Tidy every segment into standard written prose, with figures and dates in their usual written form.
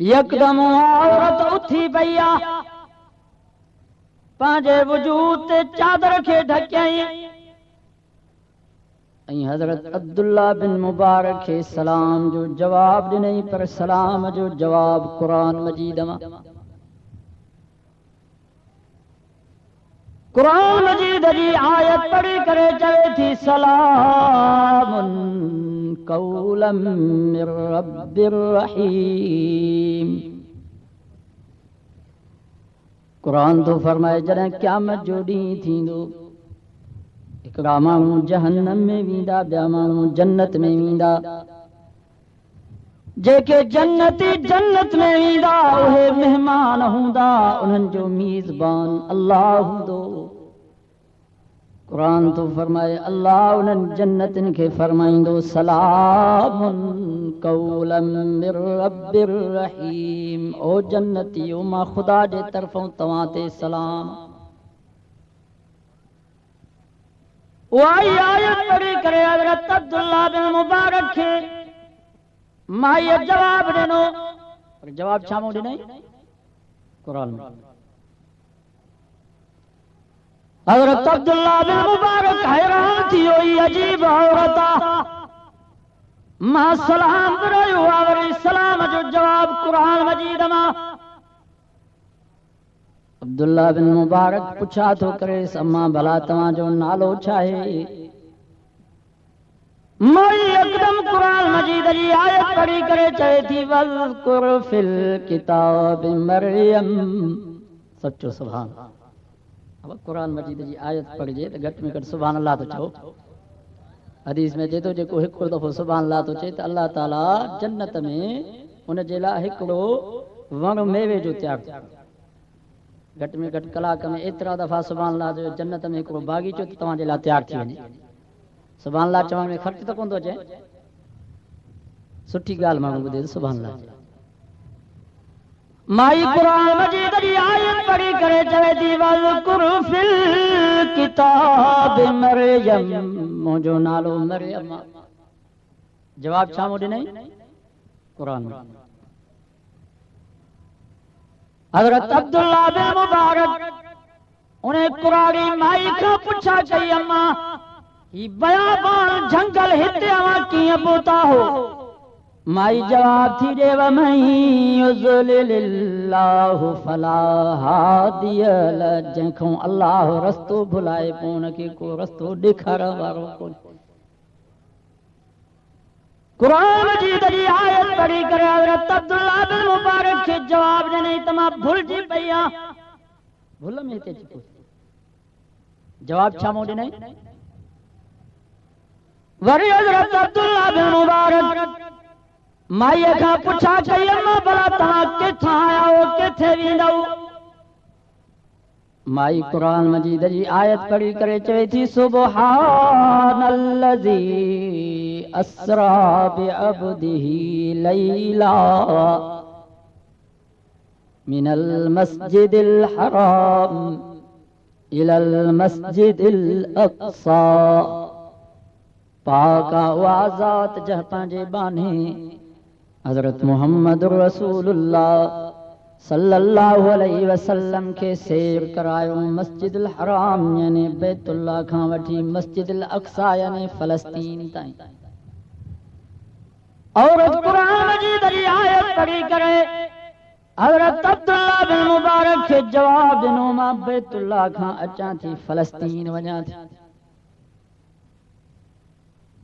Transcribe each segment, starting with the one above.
यकदम औरत उथी पई आ, पंहिंजे वजूद ते चादर खे ढकियई। हजरत अब्दुल्ला बिन मुबारक खे सलाम जो जवाब ॾिनई, पर सलाम जो जवाब कुरान मजीद मां। कुरान मजीद जी आयत पढ़ी करे चवे थी सलामुन कौलम मिर रब्बिर रहीम। कुरान तो फरमाए जॾहिं क़यामत जो ॾींहुं थींदो, हिकिड़ा माण्हू जहन्नम में वेंदा, ॿिया माण्हू जन्नत में वेंदा। जेके जन्नती जन्नत में वेंदा उहे मेहमान हूंदा, उन्हनि जो मेज़बान अल्लाह हूंदो। कुरान तो फरमाए अल्लाह उन्हनि जन्नतिन खे फरमाईंदो सलामुन कौलम मिर रब्बिर रहीम। ओ जन्नतियो, मां खुदा जे तरफ़ों तव्हां ते सलाम। उहा आयत पढ़ी करे हज़रत अब्दुल्ला बिन मुबारक खे माईअ जवाब ॾिनो, पर जवाब छा मूं ॾिनई? कुरान में। हज़रत अब्दुल्ला बिन मुबारक हैरान थी वई, अजीब औरत आ। मां सलाम करायो, वरी सलाम जो जवाब कुरान मजीद मां। अब्दुल्ला बिन मुबारक पुछा थो करे, अम्मा भला तव्हांजो नालो छा आहे? माई यकदम कुरान मजीद जी आयत पढ़ी करे चवे थी वज़कुर फिल किताब मरियम। सचो सुभान। अब कुरान मजीद जी आयत पढ़िजे त घटि में घटि सुभान अल्लाह तो चओ। हदीस में चए थो जेको हिकिड़ो दफ़ो सुभान अल्लाह तो चए त अल्लाह ताला जन्नत में उन जे लाइ हिकिड़ो वण मेवे जो तयारु थियो। घटि में घटि कलाक में एतिरा दफ़ा सुभान अल्लाह जो जन्नत में हिकिड़ो बाग़ीचो तव्हांजे लाइ तयारु थी वञे। सुभान अल्लाह चवण में ख़र्च त कोन थो अचे, सुठी ॻाल्हि माण्हू ॿुधे सुभान अल्लाह। माई कुरान मजीद जी आयत पढ़ी करे चवे थी वज़कुर फिल किताब मरियम। मुंहिंजो नालो मरियम। जवाब छा मूं ॾिनई? कुरान में। हज़रत अब्दुल्ला बिन मुबारक उन्हें कुरानी माई खां पुछा कई, अम्मा ही बयाबान जंगल हिते अवां कीअं पहुता हो? माई जवाब थी ॾे वमई युज़लिल्लाहु फला हादिय लह। जंहिंखां अल्लाह रस्तो भुलाए पोइ उनखे को रस्तो ॾेखारण वारो कोन्हे। कुरान मजीद जी आयत पढ़ी करे हज़रत अब्दुल्ला बिन मुबारक खे जवाब ॾिनई त मां भुलिजी पई आहियां। भुल में हिते अची पहुती। जवाब छा मूं ॾिनई? वरी हज़रत अब्दुल्ला बिन मुबारक माईअ खां पुछा कई, अम्मा भला तव्हां किथां आया हो, किथे वेंदव? माई कुरान मजीद जी आयत पढ़ी करे चवे थी सुब्हानल्लज़ी अस्रा बिअब्दिही लैला मिनल मस्जिदिल हराम इलल मस्जिदिल अक़सा। पाक आज़ात जह पंहिंजे बाने हज़रत मुहम्मद रसूलुल्लाह सल्लल्लाहु अलैहि वसल्लम के सैर करायो मस्जिदुल हराम यानी बैतुल्लाह खां वठी मस्जिदुल अक़सा यानी फ़लस्तीन ताईं। और कुरान मजीद जी आयत पढ़ी करे हज़रत अब्दुल्ला बिन मुबारक खे जवाब ॾिनो, मां बैतुल्लाह खां अचां थी, फ़लस्तीन वञां थी।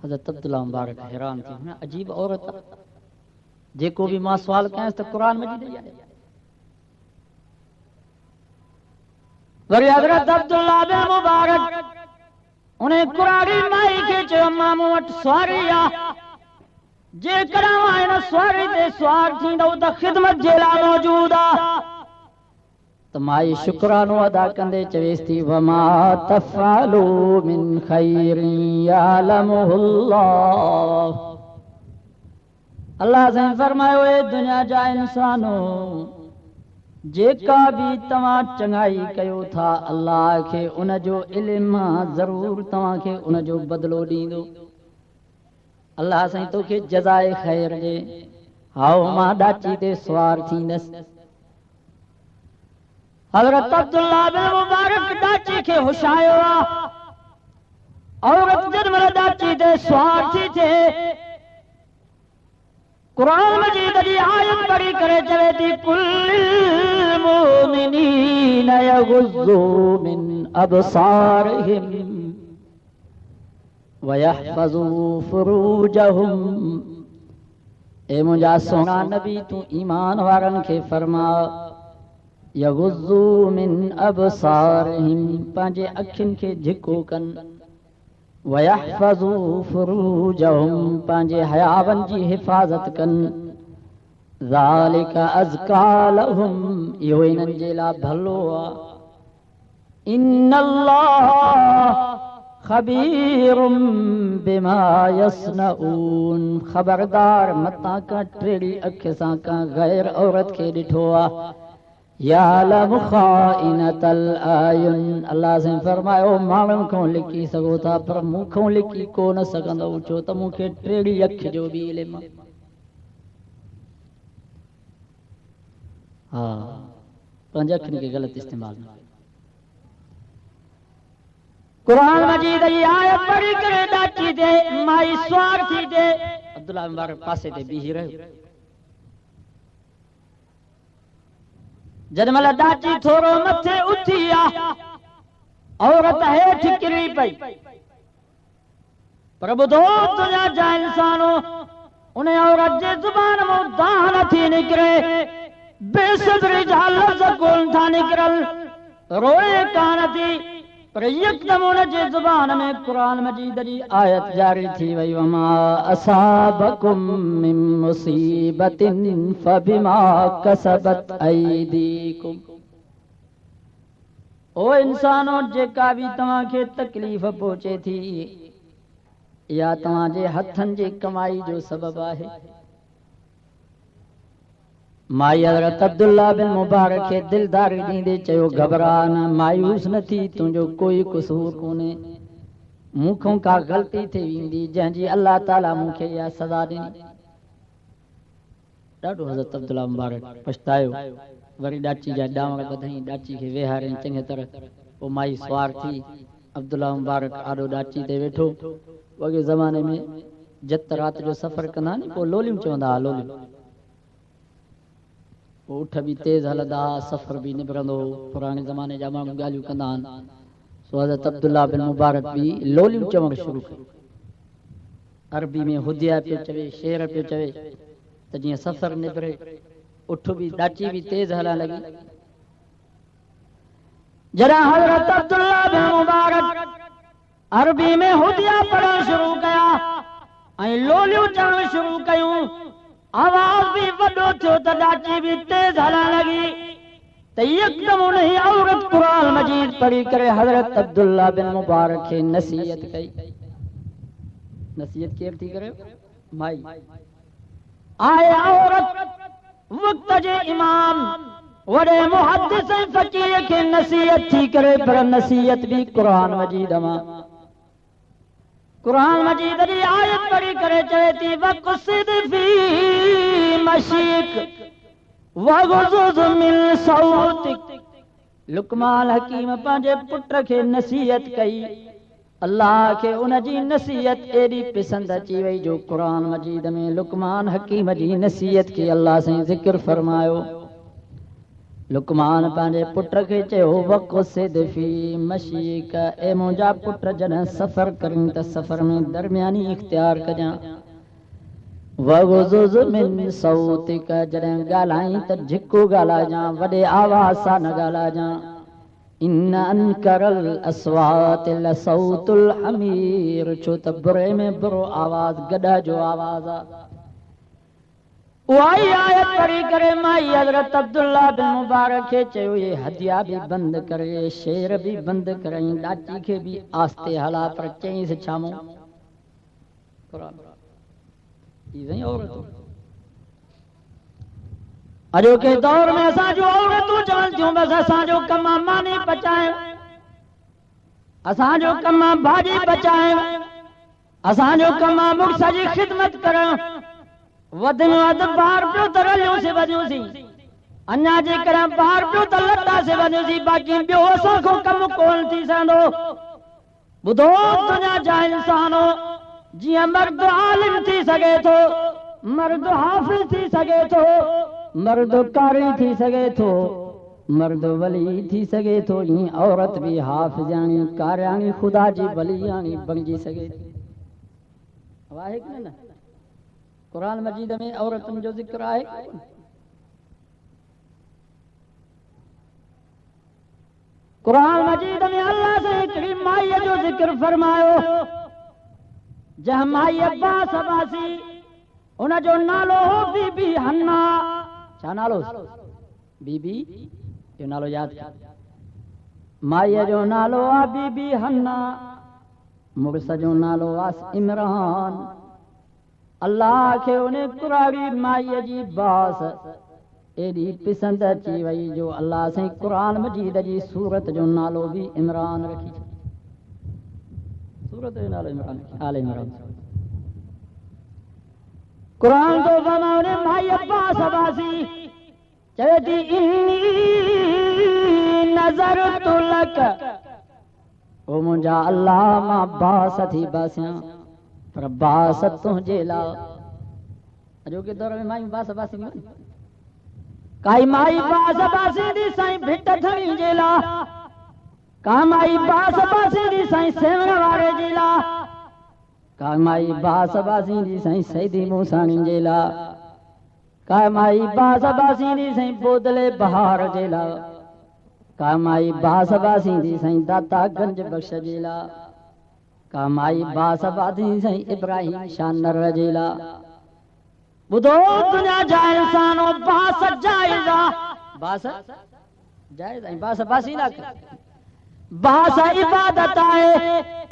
हज़रत अब्दुल्ला मुबारक हैरान थी, अजीब औरत। जेको भी मां सुवाल कयांसि त कुरान मजीद जी आयत। वरी हज़रत अब्दुल्ला बिन मुबारक उन्हें कुरानी माई खे चयो, अम्मा मूं वटि सुवारी आहे, जेकॾहिं मां हिन सुवारी ते सुवार थींदव त ख़िदमत जे लाइ मौजूद आहे। त माई शुक्रानो अदा कंदे चवेसि थी वमा तफ़अलू मिन ख़ैरिन यअलमुहुल्लाह। अल्लाह साईं फरमायो, ए दुनिया जा इंसानो, जेका भी तव्हां चङाई कयो था अल्लाह खे उन जो इल्म ज़रूर तव्हांखे उन जो बदिलो ॾींदो। अल्लाह साईं तोखे जज़ाए ख़ैर ॾे। हाओ मां डाची ते सवार थींदस। हज़रत अब्दुल्ला बिन मुबारक डाची खे हुशायो आ। औरत जॾहिं डाची ते सवार थी थे कुरान मजीद जी आयत पढ़ी करे चवे थी कुल्लिल मुमिनीन यग़ुज़्ज़ू मिन अबसारिहिम वयहफ़ज़ू फ़ुरूजहुम। ए मुंहिंजा सोना नबी तूं ईमान वारनि खे फरमा यग़ुज़्ज़ू मिन अबसारिहिम पंहिंजे अखियुनि खे झिको कनि वयहफ़ज़ू फ़ुरूजहुम पंहिंजे हयावनि जी हिफ़ाज़त कनि ज़ालिक अज़का लहुम इहो इन्हनि जे लाइ भलो आहे। इन्नल्लाह ख़बीरुम बिमा यसनऊन ख़बरदार मतां का टेड़ी अख सां का गैर औरत खे ॾिठो आहे। यालमु ख़ाइनतल आयुन अल्लाह से फरमायो माण्हुनि खां लिकी सघो था पर मूंखां लिकी कोन सघंदो छो त मूंखे टेड़ी अख जो बि इल्मु आहे। हा पंहिंजे अखियुनि खे ग़लति इस्तेमालु न। कुरान मजीद जी आयत पढ़ी करे डाची दे माई सवार थी दे अब्दुल्ला मुबारक पासे ते बीही रहियो। जॾहिं डाची थोरो मथे उथी आ औरत हेठि किरी पई पर ॿुधो तुंहिंजा जा इंसानो उन औरत जे ज़ुबान मां दाह नथी निकिरे बेसब्री जा लफ़्ज़ कोन था निकिरल रोए कान थी पर यकदम उन जे ज़ुबान में कुरान मजीद जी आयत जारी थी वई वमा असाबकुम मिन मुसीबतिन फबिमा कसबत ऐदीकुम। ओ इंसानो जेका भी तव्हां खे तकलीफ़ पहुचे थी या तव्हां जे हथनि जी कमाई जो सबब आहे। माई हज़रत अब्दुल्ला बिन मुबारक खे दिलदारी ॾींदे चयो घबरा न मायूस न थी तुंहिंजो कोई कसूर कोन्हे मूंखां का ग़लती थी वेंदी जंहिंजी अल्लाह ताला मूंखे इहा सज़ा ॾिनी। ॾाढो हज़रत अब्दुल्ला मुबारक पछतायो वरी डाची जा ॾावण ॿधई डाची खे वेहारे चङी तरह पोइ माई सवार थी अब्दुल्ला मुबारक आॾो डाची ते वेठो। वॻे ज़माने में जत राति जो सफ़र कंदा नी पोइ लोलियूं चवंदा हुआ लोलियूं उठ भी तेज हलंदा सफ़र भी निबरंदो पुराने ज़माने जा माण्हू ॻाल्हियूं कंदा आहिनि। सो हज़रत अब्दुल्ला बिन मुबारक भी लोलियूं चवणु शुरू कयूं। अरबी में हुदिया पियो चवे शेर पियो चवे त जीअं सफ़र निबरे उठ भी डाची भी तेज हलण लॻी। जॾहिं हज़रत अब्दुल्ला बिन मुबारक अरबी में हुदिया पढ़णु शुरू कया ऐं लोलियूं चवणु शुरू कयूं आवाज़ भी वॾो थियो त डाची भी तेज हलण लॻी त यकदम उन ही औरत कुरान मजीद पढ़ी करे हज़रत अब्दुल्ला बिन मुबारक खे नसीहत कई। नसीहत केरु थी करे माई आए औरत वक्त जे इमाम वॾे मुहद्दिस ऐं फ़क़ीह खे नसीहत थी करे पर नसीहत भी कुरान मजीद मां कुरान मजीद जी आयत पढ़ी करे चवे थी वक़सिद फी मशीक वग़ुज़ुज़ मिन सौतिक। लुकमान हकीम पंहिंजे पुट खे नसीहत कई अल्लाह खे उन जी नसीहत एॾी पसंदि अची वई जो कुरान मजीद में लुकमान हकीम जी नसीहत खे अल्लाह साईं ज़िक्र फरमायो। लुकमान पंहिंजे पुट खे चयो वक़सिद फी मशीक ए मुंहिंजा पुट जॾहिं सफ़र करीं त सफ़र में दरमियानी इख्तियार कजां। वग़ुज़ुज़ मिन सौतिक जॾहिं ॻाल्हाईं त झिको ॻाल्हाइजां वॾे आवाज़ सां न ॻाल्हाइजां। इन अनकरल अस्वात लसौतुल हमीर छो त बुरे में बुरो आवाज़ गॾ जो आवाज़ आहे। उहाई आयत पढ़ी करे माई हज़रत अब्दुल्ला बिन मुबारक खे चयो ये हदिया भी बंदि करे शेर भी बंदि करई डाची खे भी आस्ते हला पर चईंसि छा मूं अॼोके दौर में असांजो औरतूं चवनि थियूं बसि असांजो कम आहे मानी पचाइण असांजो कम आहे भाॼी पचाइण असांजो कम आहे मुड़ुस जी ख़िदमत करण वध में वध बाहर पियो त रलियूं से वञूं सी अञा जेकर बाहर पियो त लटा से वञूं सी बाक़ी ॿियो असां खां कमु कोन थी सघंदो ॿुधो दुनिया जा इंसानो जियां मर्द आलिम थी सघे थो मर्द हाफ़िज़ थी सघे थो मर्द कारी थी सघे थो मर्द वली थी सघे थो ईअं औरत भी हाफ़िज़ाणी कारियाणी ख़ुदा जी वलीयाणी बणिजी सघे थी आहे कि न कुरान मजीद में औरतुनि जो ज़िक्र आहे कुरान मजीद में अल्लाह से हिकिड़ी माईअ जो ज़िक्र फरमायो जंहिं माई अब्बास अब्बासी उन जो नालो हो बीबी हन्ना छा नालो बीबी जो नालो याद माईअ जो नालो आहे बीबी हन्ना मुड़स जो नालो आहे इमरान अल्लाह के उन कुराड़ी माईअ जी बास एडी पसंद अची वई जो अल्लाह से कुरान मजीद जी सूरत जो नालो भी इमरान रखी सूरत जो नालो इमरान आल इमरान कुरान तो फरमाउने माई अब्बास अब्बासी चवे थी इन्नी नज़रतु लक ओ मुंहिंजा अल्लाह मां बास थी बासियां पर बास तुंहिंजे लाइ अॼोके दौर में माई बास बासी नहीं काई माई बास बासी दी साईं भिट खणी जे लाइ का माई बास बासी दी साईं सेवण वारे जे लाइ का माई बास बासी दी साईं सईदी मूसाणी जे लाइ का माई बास बासी दी साईं बोदले बहार जे लाइ का माई बास बासी दी साईं दाता गंज बख्श जे लाइ का माई बास बासी साईं इब्राहिम शानर जे लाइ ॿुधो दुनिया जा इंसानो बास जाइज़ आहे बास जाइज़ आहे बास बासी ना बास इबादत आहे